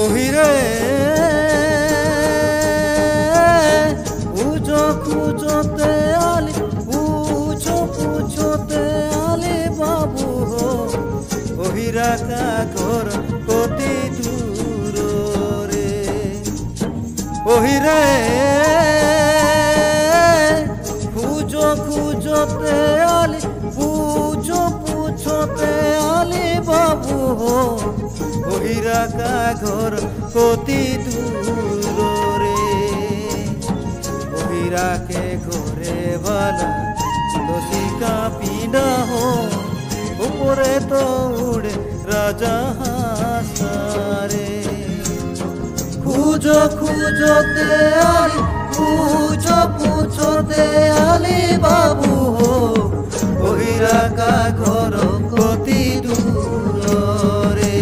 ওহিরে পুজো খুঁজোতে আলি পুজোতে আলি বাবু হো ওহিরা কা ঘর কতি দূর রে ওহিরে খুঁজোতে আলি পুজোতে আলি বাবু হো ওহিরা কা ঘর কতি দূর রে ওহিরা के ঘরে वाला तुलसी का पीना हो ऊपरे तो उड़े राजा हासारे খুঁজোতে আলি পুজোতে আলি বাবু হো ওহিরা কা ঘর কতি দূর রে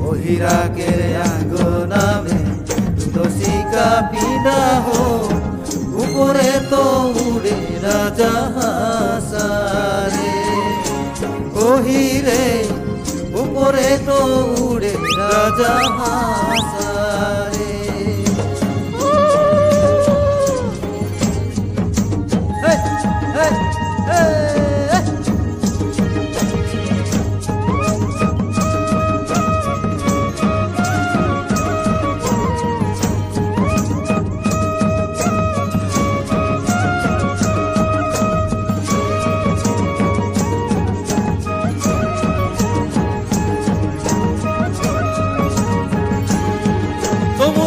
ওহিরা के आंगना में तुलसी का पीना हो ऊपरे तो उड़े राजा हासारे ओहिरे ऊपरे तो उड़े राजा हासारे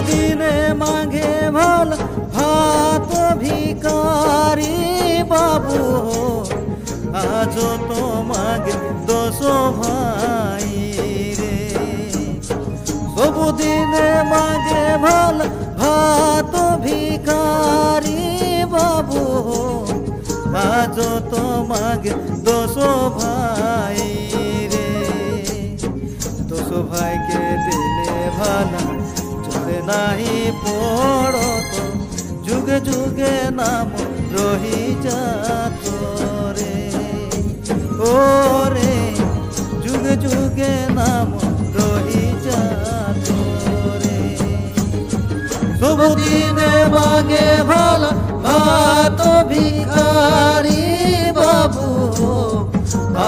দিনে মাঘে ভালো ভাত ভিকারি বাবু হো আজ তো মাঘে 10 ভাই রে সবদিনে মাঘে ভালো ভাত ভিকারি বাবু হো আজ তো মাঘে 10 ভাই রে 10 ভাইকে দিলে ভালো नहीं पड़ो तो जुगे जुगे नाम रही जातो रे ओ रे जुगे जुगे नाम रही जातो रे सब दिने मागे भाला भात भिखारी बाबू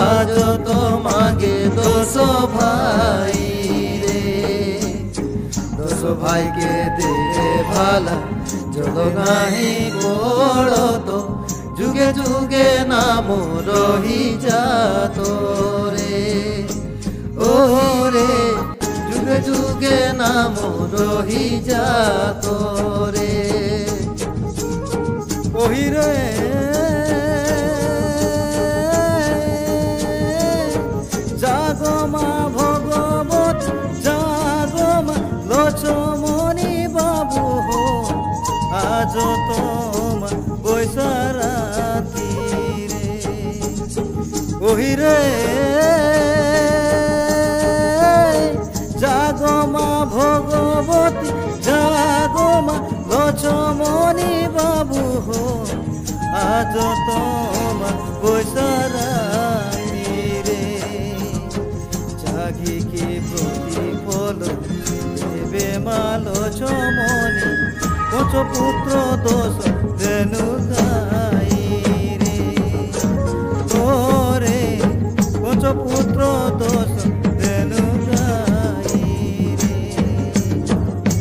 आज तो मागे 10 भाई भाई के दिले भाला जो नहीं पड़ो तो जुगे जुगे नाम रही जातो रे ओ रे जुगे जुगे नाम रही जातो रे ओहिरे जागो मा भगवत जागो मा লক্ষ্মণী বাবু হো আজ তোমা বৈশারাতি রে ওহিরে জাগমা ভগবতী জাগমা লক্ষ্মণী বাবু হো আজ তোমা বৈশারাতি রে জাগি কি প্রতিফল লক্ষ্মণী পঞ্চপুত্র 10 ধেনু গাই রে তোরে পঞ্চপুত্র 10 ধেনু গাই রে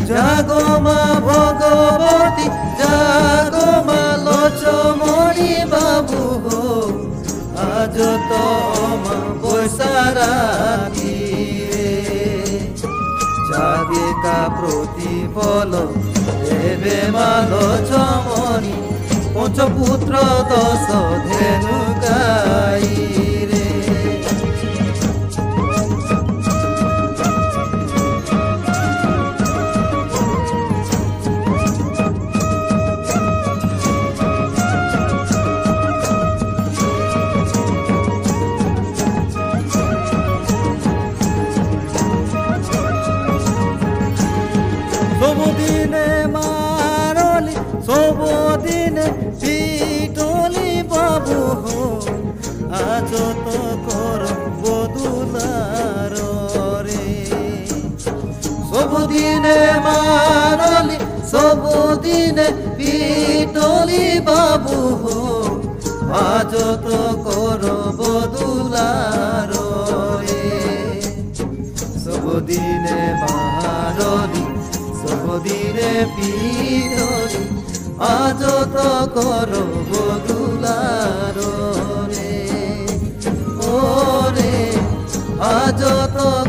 জাগমা ভগবতী জাগমা লক্ষ্মণী বাবু হো আজ তোমা বৈশারাতি जागे का प्रतिफल देवे मालो चमनी पंचपुत्र 10 धेनु गाई रे सबदिने मारली सबदिने पिटली बाबू हो आज ସବୁଦିନେ ମାରଲି ସବୁଦିନେ ପିଟଲି ବାବୁ ହୋ আজ তো করব দুলার রে সবদিনে মারলি সবদিনে পিটলি আজ তো করব দুলার রে ও রে আজ তো